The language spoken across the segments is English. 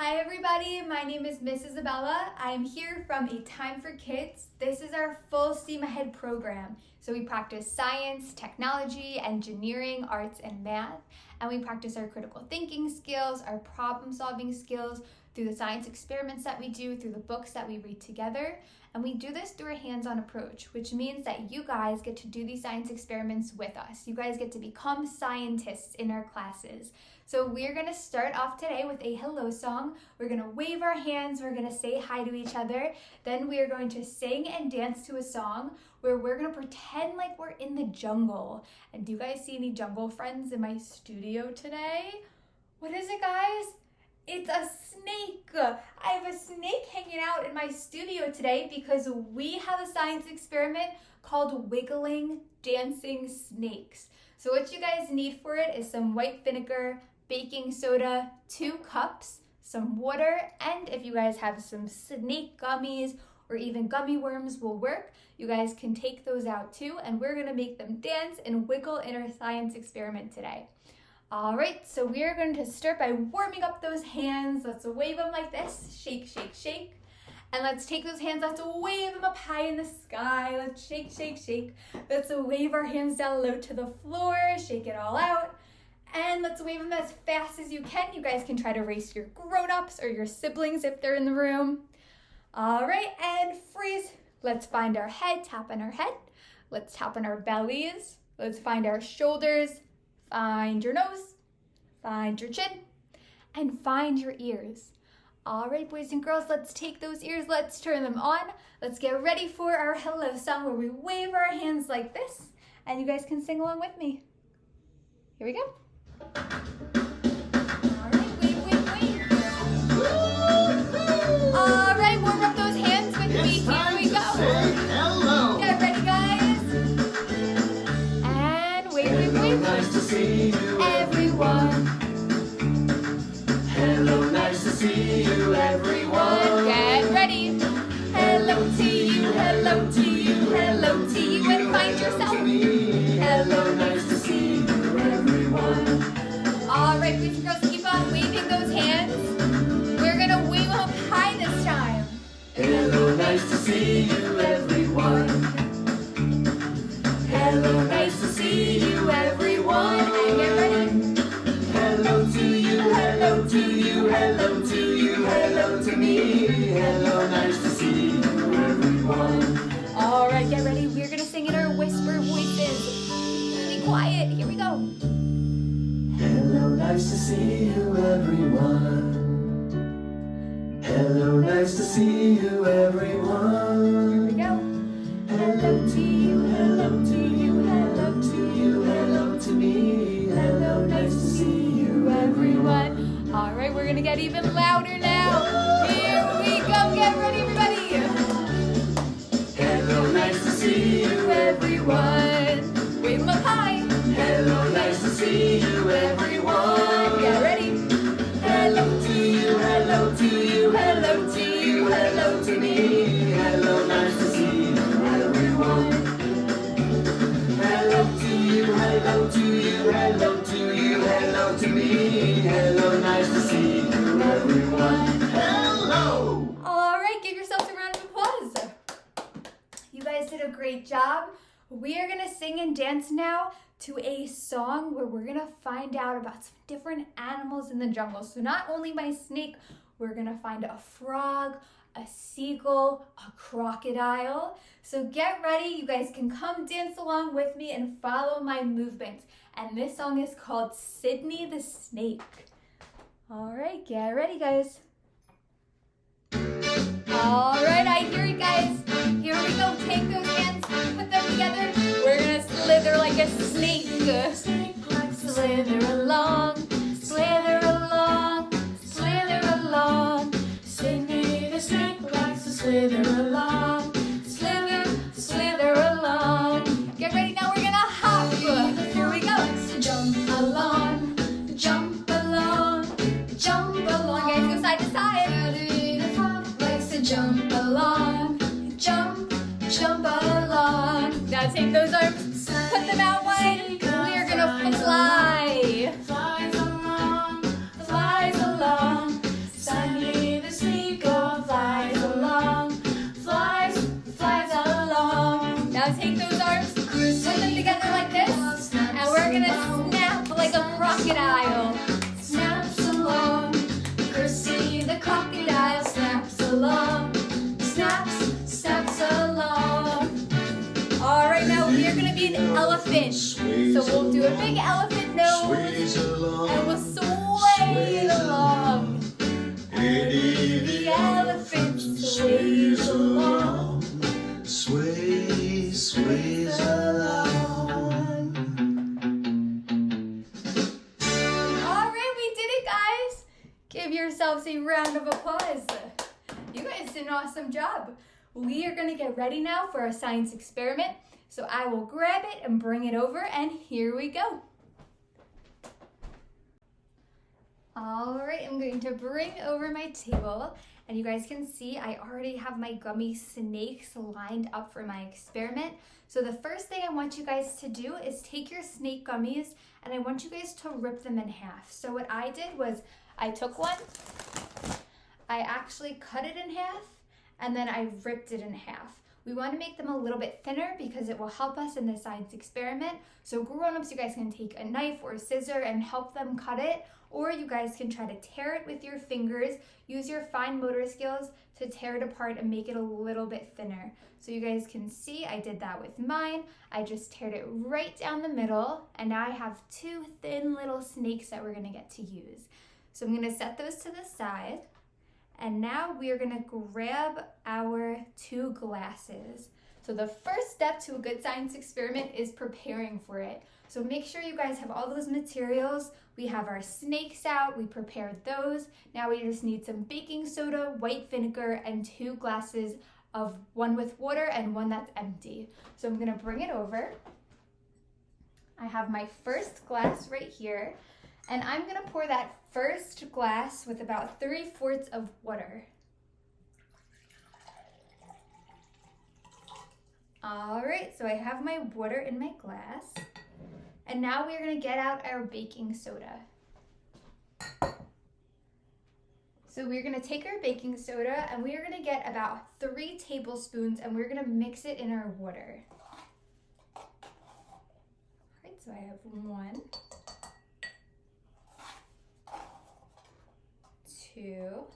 Hi everybody, my name is Miss Isabella. I am here from A Time for Kids. This is our full STEAM ahead program. So we practice science, technology, engineering, arts, and math. And we practice our critical thinking skills, our problem solving skills through the science experiments that we do, through the books that we read together. And we do this through a hands-on approach, which means that you guys get to do these science experiments with us. You guys get to become scientists in our classes. So we're gonna start off today with a hello song. We're gonna wave our hands, we're gonna say hi to each other. Then we are going to sing and dance to a song where we're gonna pretend like we're in the jungle. And do you guys see any jungle friends in my studio today? What is it, guys? It's a snake. I have a snake hanging out in my studio today because we have a science experiment called wiggling dancing snakes. So what you guys need for it is some white vinegar, baking soda, 2 cups, some water, and if you guys have some snake gummies or even gummy worms will work, you guys can take those out too, and we're gonna make them dance and wiggle in our science experiment today. All right, so we are going to start by warming up those hands. Let's wave them like this. Shake, shake, shake. And let's take those hands, let's wave them up high in the sky. Let's shake, shake, shake. Let's wave our hands down low to the floor. Shake it all out. And let's wave them as fast as you can. You guys can try to race your grown-ups or your siblings if they're in the room. All right, and freeze. Let's find our head, tap on our head. Let's tap on our bellies. Let's find our shoulders. Find your nose, find your chin, and find your ears. All right, boys and girls, let's take those ears, let's turn them on. Let's get ready for our hello song where we wave our hands like this, and you guys can sing along with me. Here we go. All right, wave, wave, wave. All right, warm up those hands with me. Here we go. Hello. Get ready, guys. And wave, wave, wave. Nice to see you, everyone. Hello, nice to see you, everyone. Get ready. Hello to you, hello to you, hello to you, and find yourself. Hello, nice to see you, everyone. All right, boys and girls, keep on waving those hands. We're gonna wave them up high this time. Hello, nice to see you, everyone. Hello, nice to see you, everyone. And get ready. Hello to you, hello to you, hello to you, hello to me. Hello, nice to see you, everyone. All right, get ready. We're gonna sing in our whisper voices. Be quiet. Here we go. Hello, nice to see you, everyone. Hello, nice to see you, everyone. Here we go. Hello to you, hello to you, hello to you, hello to me. Hello, nice to see you, everyone. All right, we're gonna get even louder now. Here we go. Get ready, everybody. Hello, nice to see you, everyone. Wave them up high. Hello, nice to see you, everyone. Get ready. Hello to you, hello to you, hello to you, hello to me. Hello, nice to see you, everyone. Hello to you, hello to you, hello to you, hello to me. Hello, nice to see you, everyone. Hello! All right, give yourselves a round of applause. You guys did a great job. We are gonna sing and dance now to a song where we're gonna find out about some different animals in the jungle. So not only my snake, we're gonna find a frog, a seagull, a crocodile. So get ready, you guys can come dance along with me and follow my movements. And this song is called Sydney the Snake. All right, get ready, guys. All right, I hear you guys. Here we go, take those hands, put them together. We're gonna slither like a snake. Slither along, slither along, slither along. Sydney the snake likes to slither along. Slither, slither along. Get ready now, we're gonna hop. Here we go. Jump along, jump along, jump along. Guys, go side to side. The frog likes to jump along, jump, jump along. Now take those arms, put them out wide. We are gonna fly. Flies along. along. Snaps, snaps along. All right, now we are gonna be an elephant. So we'll do a big elephant nose, and we'll sway along. Eddie the elephant sways along. Sways along. All right, we did it, guys. Give yourselves a round of applause. You guys did an awesome job. We are gonna get ready now for our science experiment. So I will grab it and bring it over, and here we go. All right, I'm going to bring over my table, and you guys can see I already have my gummy snakes lined up for my experiment. So the first thing I want you guys to do is take your snake gummies, and I want you guys to rip them in half. So what I did was I took one, I actually cut it in half, and then I ripped it in half. We want to make them a little bit thinner because it will help us in the science experiment. So grown-ups, you guys can take a knife or a scissor and help them cut it, or you guys can try to tear it with your fingers. Use your fine motor skills to tear it apart and make it a little bit thinner. So you guys can see I did that with mine. I just teared it right down the middle, and now I have two thin little snakes that we're gonna get to use. So I'm gonna set those to the side. And now we are gonna grab our two glasses. So the first step to a good science experiment is preparing for it. So make sure you guys have all those materials. We have our snakes out, we prepared those. Now we just need some baking soda, white vinegar, and two glasses of one with water and one that's empty. So I'm gonna bring it over. I have my first glass right here. And I'm gonna pour that first glass with about 3/4 of water. All right, so I have my water in my glass. And now we're gonna get out our baking soda. So we're gonna take our baking soda and we're gonna get about 3 tablespoons and we're gonna mix it in our water. All right, so I have 1, 2,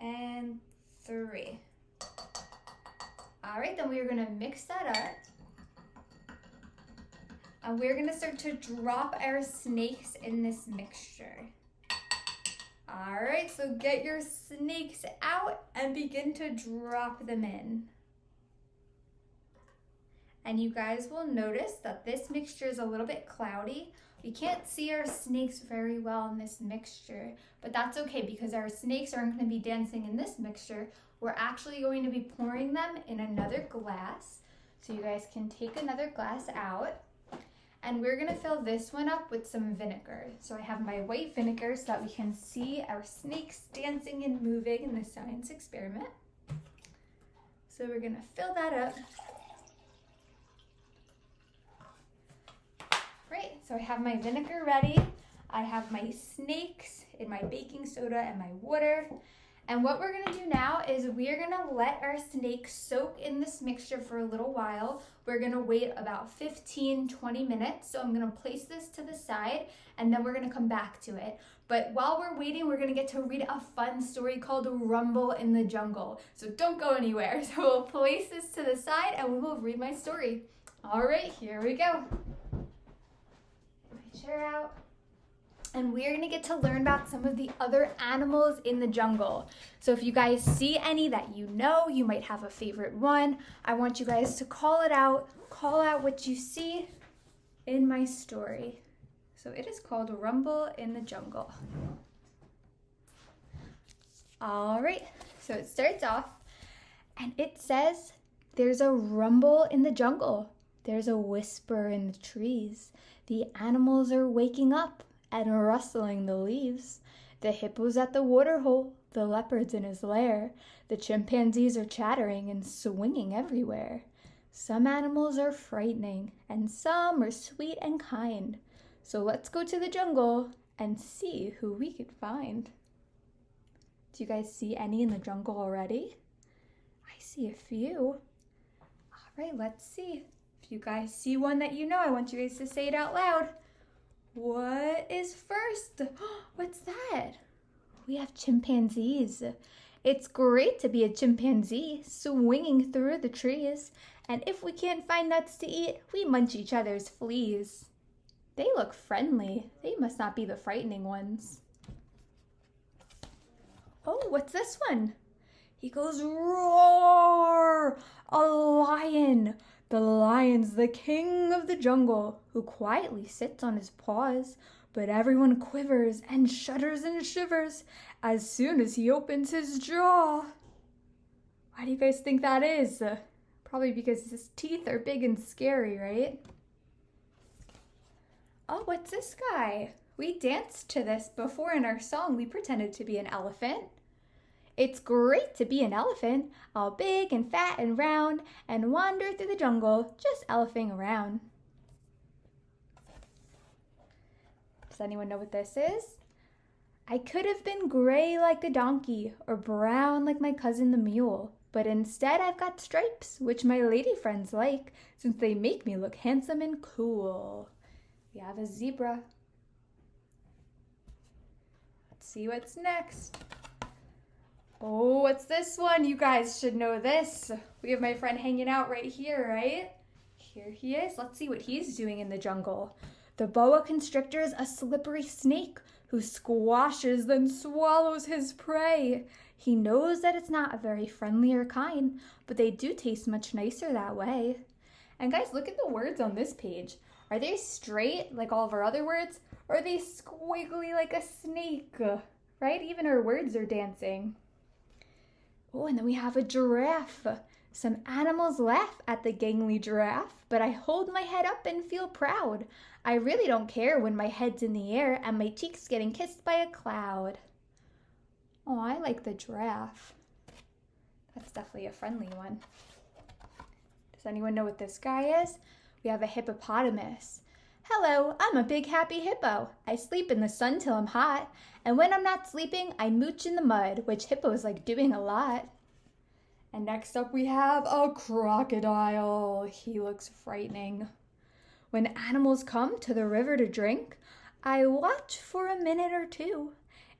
and 3. All right, then we're gonna mix that up. And we're gonna start to drop our snakes in this mixture. All right, so get your snakes out and begin to drop them in. And you guys will notice that this mixture is a little bit cloudy. We can't see our snakes very well in this mixture, but that's okay because our snakes aren't going to be dancing in this mixture. We're actually going to be pouring them in another glass. So you guys can take another glass out, and we're going to fill this one up with some vinegar. So I have my white vinegar so that we can see our snakes dancing and moving in the science experiment. So we're going to fill that up. Right, so I have my vinegar ready. I have my snakes in my baking soda and my water. And what we're gonna do now is we're gonna let our snakes soak in this mixture for a little while. We're gonna wait about 15-20 minutes. So I'm gonna place this to the side and then we're gonna come back to it. But while we're waiting, we're gonna get to read a fun story called Rumble in the Jungle. So don't go anywhere. So we'll place this to the side and we will read my story. All right, here we go. Chair out, and we're gonna get to learn about some of the other animals in the jungle. So if you guys see any that you know, you might have a favorite one. I want you guys to call it out, call out what you see in my story. So it is called Rumble in the Jungle. All right, so it starts off and it says, "There's a rumble in the jungle. There's a whisper in the trees. The animals are waking up and rustling the leaves. The hippo's at the water hole, the leopard's in his lair. The chimpanzees are chattering and swinging everywhere. Some animals are frightening and some are sweet and kind. So let's go to the jungle and see who we could find." Do you guys see any in the jungle already? I see a few. All right, let's see. If you guys see one that you know, I want you guys to say it out loud. What is first? What's that? We have chimpanzees. It's great to be a chimpanzee, swinging through the trees. And if we can't find nuts to eat, we munch each other's fleas. They look friendly. They must not be the frightening ones. Oh, what's this one? He goes, roar! A lion! The lion's the king of the jungle, who quietly sits on his paws. But everyone quivers and shudders and shivers as soon as he opens his jaw. Why do you guys think that is? Probably because his teeth are big and scary, right? Oh, what's this guy? We danced to this before in our song. We pretended to be an elephant. It's great to be an elephant, all big and fat and round, and wander through the jungle, just elephing around. Does anyone know what this is? I could have been gray like a donkey or brown like my cousin the mule, but instead I've got stripes, which my lady friends like, since they make me look handsome and cool. We have a zebra. Let's see what's next. Oh, what's this one? You guys should know this. We have my friend hanging out right here, right? Here he is. Let's see what he's doing in the jungle. The boa constrictor is a slippery snake who squashes then swallows his prey. He knows that it's not a very friendly or kind, but they do taste much nicer that way. And guys, look at the words on this page. Are they straight like all of our other words, or are they squiggly like a snake? Right? Even our words are dancing. Oh, and then we have a giraffe. Some animals laugh at the gangly giraffe, but I hold my head up and feel proud. I really don't care when my head's in the air and my cheek's getting kissed by a cloud. Oh, I like the giraffe. That's definitely a friendly one. Does anyone know what this guy is? We have a hippopotamus. Hello, I'm a big happy hippo. I sleep in the sun till I'm hot, and when I'm not sleeping, I mooch in the mud, which hippos like doing a lot. And next up we have a crocodile. He looks frightening. When animals come to the river to drink, I watch for a minute or two.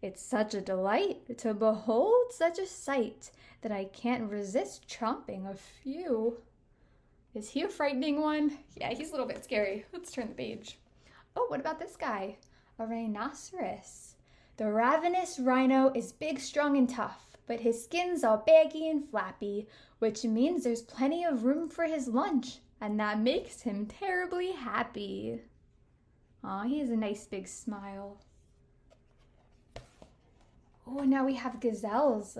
It's such a delight to behold such a sight that I can't resist chomping a few. Is he a frightening one? Yeah, he's a little bit scary. Let's turn the page. Oh, what about this guy? A rhinoceros. The ravenous rhino is big, strong, and tough, but his skin's all baggy and flappy, which means there's plenty of room for his lunch, and that makes him terribly happy. Aw, he has a nice big smile. Oh, now we have gazelles.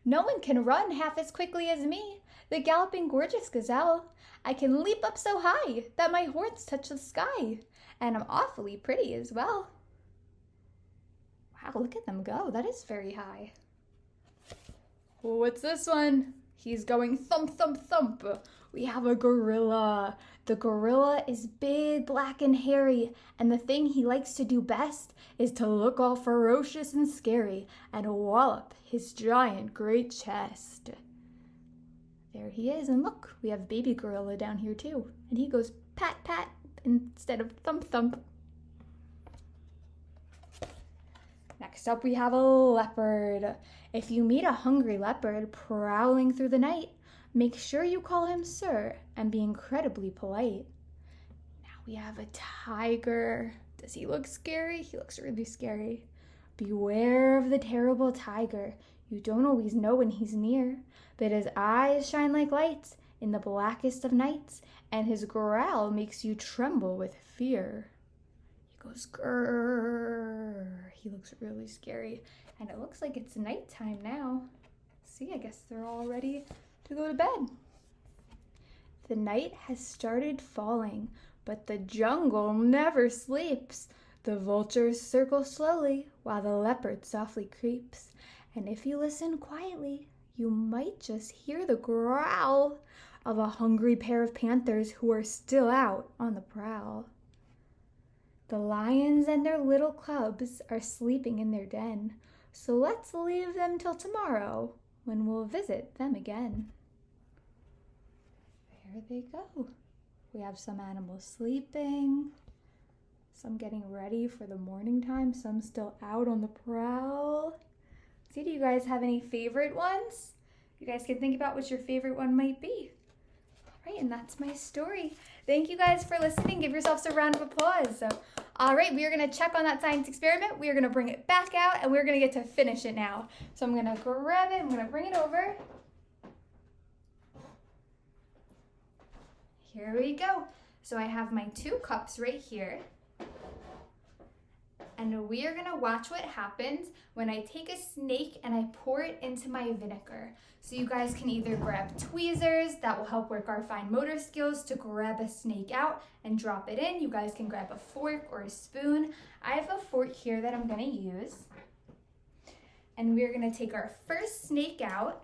No one can run half as quickly as me, the galloping gorgeous gazelle. I can leap up so high that my horns touch the sky, and I'm awfully pretty as well. Wow, look at them go. That is very high. Oh, what's this one? He's going thump, thump, thump. We have a gorilla. The gorilla is big, black, and hairy, and the thing he likes to do best is to look all ferocious and scary and wallop his giant great chest. There he is, and look, we have baby gorilla down here too, and he goes pat, pat instead of thump, thump. Next up, we have a leopard. If you meet a hungry leopard prowling through the night, make sure you call him sir and be incredibly polite. Now we have a tiger. Does he look scary? He looks really scary. Beware of the terrible tiger. You don't always know when he's near, but his eyes shine like lights in the blackest of nights, and his growl makes you tremble with fear. He goes grrr. He looks really scary, and it looks like it's nighttime now. See, I guess they're all ready to go to bed. The night has started falling, but the jungle never sleeps. The vultures circle slowly while the leopard softly creeps. And if you listen quietly, you might just hear the growl of a hungry pair of panthers who are still out on the prowl. The lions and their little cubs are sleeping in their den, so let's leave them till tomorrow when we'll visit them again. There they go. We have some animals sleeping. Some getting ready for the morning time, some still out on the prowl. See, do you guys have any favorite ones? You guys can think about what your favorite one might be. All right, and that's my story. Thank you guys for listening. Give yourselves a round of applause. So, all right, we are gonna check on that science experiment. We are gonna bring it back out and we're gonna get to finish it now. So I'm gonna grab it, I'm gonna bring it over. Here we go. So I have my 2 cups right here. And we are gonna watch what happens when I take a snake and I pour it into my vinegar. So you guys can either grab tweezers, that will help work our fine motor skills to grab a snake out and drop it in. You guys can grab a fork or a spoon. I have a fork here that I'm gonna use. And we're gonna take our first snake out.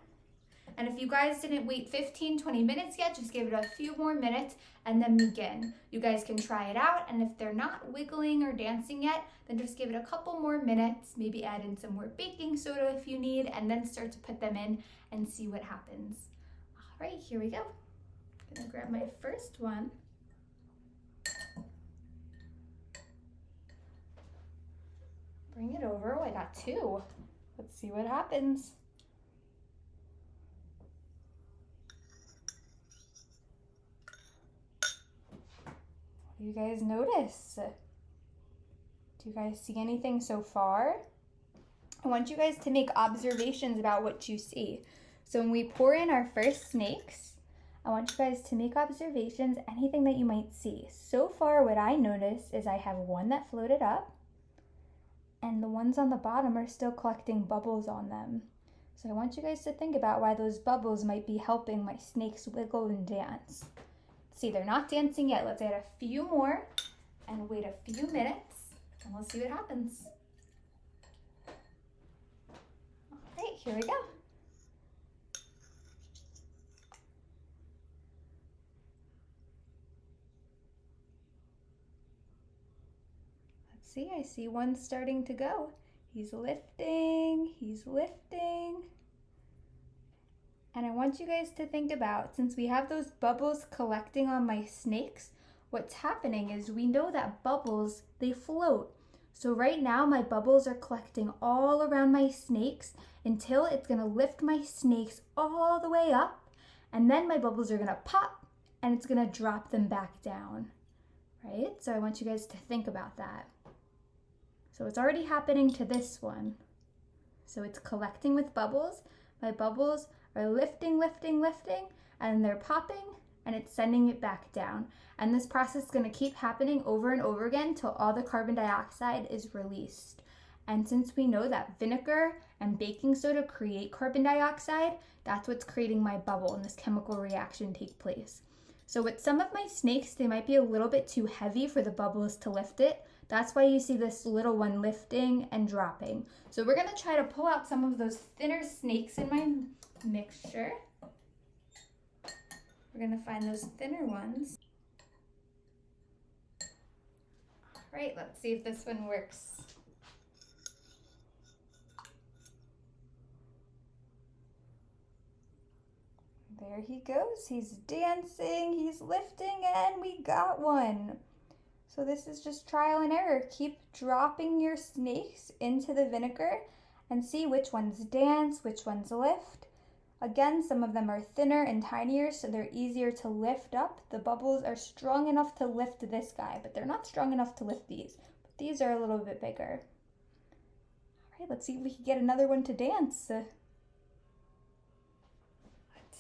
And if you guys didn't wait 15-20 minutes yet, just give it a few more minutes and then begin. You guys can try it out, and if they're not wiggling or dancing yet, then just give it a couple more minutes, maybe add in some more baking soda if you need, and then start to put them in and see what happens. All right, here we go. I'm gonna grab my first one. Bring it over. Oh, I got 2. Let's see what happens. What do you guys notice? Do you guys see anything so far? I want you guys to make observations about what you see. So when we pour in our first snakes, I want you guys to make observations, anything that you might see. So far, what I noticed is I have one that floated up, and the ones on the bottom are still collecting bubbles on them. So I want you guys to think about why those bubbles might be helping my snakes wiggle and dance. See, they're not dancing yet. Let's add a few more and wait a few minutes and we'll see what happens. All right, here we go. Let's see, I see one starting to go. He's lifting, he's lifting. And I want you guys to think about, since we have those bubbles collecting on my snakes, what's happening is we know that bubbles, they float. So right now my bubbles are collecting all around my snakes until it's gonna lift my snakes all the way up, and then my bubbles are gonna pop and it's gonna drop them back down, right? So I want you guys to think about that. So it's already happening to this one. So it's collecting with bubbles. My bubbles are lifting, lifting, lifting, and they're popping, and it's sending it back down. And this process is gonna keep happening over and over again till all the carbon dioxide is released. And since we know that vinegar and baking soda create carbon dioxide, that's what's creating my bubble and this chemical reaction take place. So with some of my snakes, they might be a little bit too heavy for the bubbles to lift it. That's why you see this little one lifting and dropping. So we're gonna try to pull out some of those thinner snakes in my mixture. We're gonna find those thinner ones. All right, let's see if this one works. There he goes, he's dancing, he's lifting, and we got one. So this is just trial and error. Keep dropping your snakes into the vinegar and see which ones dance, which ones lift. Again, some of them are thinner and tinier, so they're easier to lift up. The bubbles are strong enough to lift this guy, but they're not strong enough to lift these. But these are a little bit bigger. All right, let's see if we can get another one to dance. Let's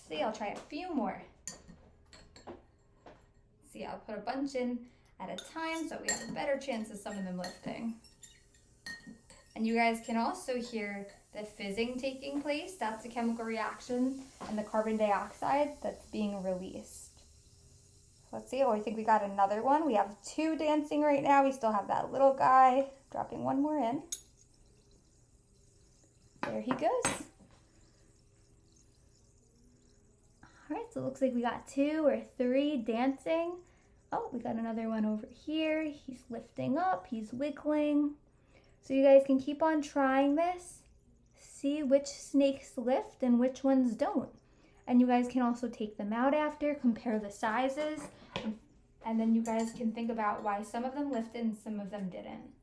see, I'll try a few more. See, I'll put a bunch in at a time so we have a better chance of some of them lifting. And you guys can also hear the fizzing taking place. That's the chemical reaction and the carbon dioxide that's being released. Let's see, oh, I think we got another one. We have 2 dancing right now. We still have that little guy. Dropping one more in. There he goes. All right, so it looks like we got 2 or 3 dancing. Oh, we got another one over here. He's lifting up, he's wiggling. So you guys can keep on trying this. See which snakes lift and which ones don't. And you guys can also take them out after, compare the sizes, And then you guys can think about why some of them lifted and some of them didn't.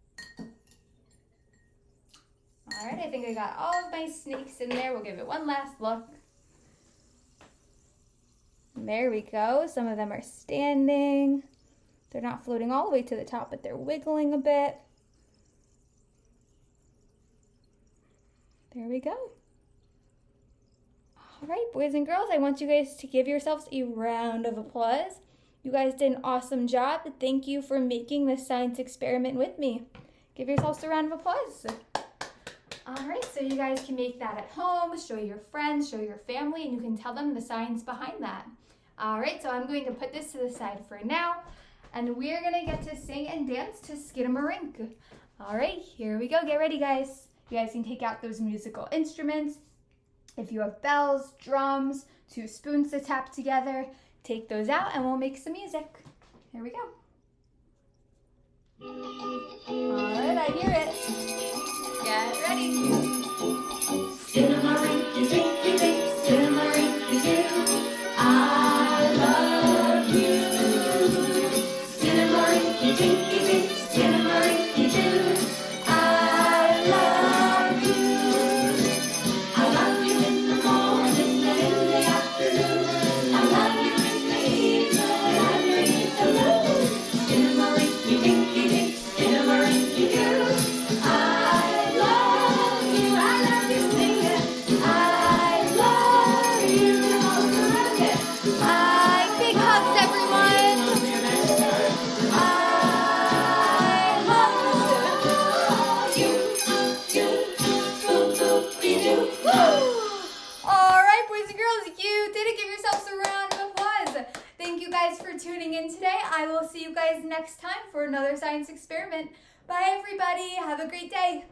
All right, I think I got all of my snakes in there. We'll give it one last look. There we go. Some of them are standing. They're not floating all the way to the top, but they're wiggling a bit. There we go. All right, boys and girls, I want you guys to give yourselves a round of applause. You guys did an awesome job. Thank you for making this science experiment with me. Give yourselves a round of applause. All right, so you guys can make that at home, show your friends, show your family, and you can tell them the science behind that. All right, so I'm going to put this to the side for now, and we're gonna get to sing and dance to Skidamarink. All right, here we go. Get ready, guys. You guys can take out those musical instruments. If you have bells, drums, 2 spoons to tap together, take those out and we'll make some music. Here we go. All right, I hear it. Get ready. Skidamarink, dinky dink, skidamarink, I love you. Skidamarink, dinky dink, skidamarink, I love you. I love you in the morning and in the afternoon. I love you in the evening underneath the moon. Skidamarink, dinky dink, skidamarink, I love you. I love you, sing it. I love you. All around it. Bye. Big hugs, everyone. I love you. Do. All right, boys and girls, you did it. Give yourselves a round of applause. Thank you guys for tuning in today. I will see you guys next time for another science experiment. Bye, everybody. Have a great day.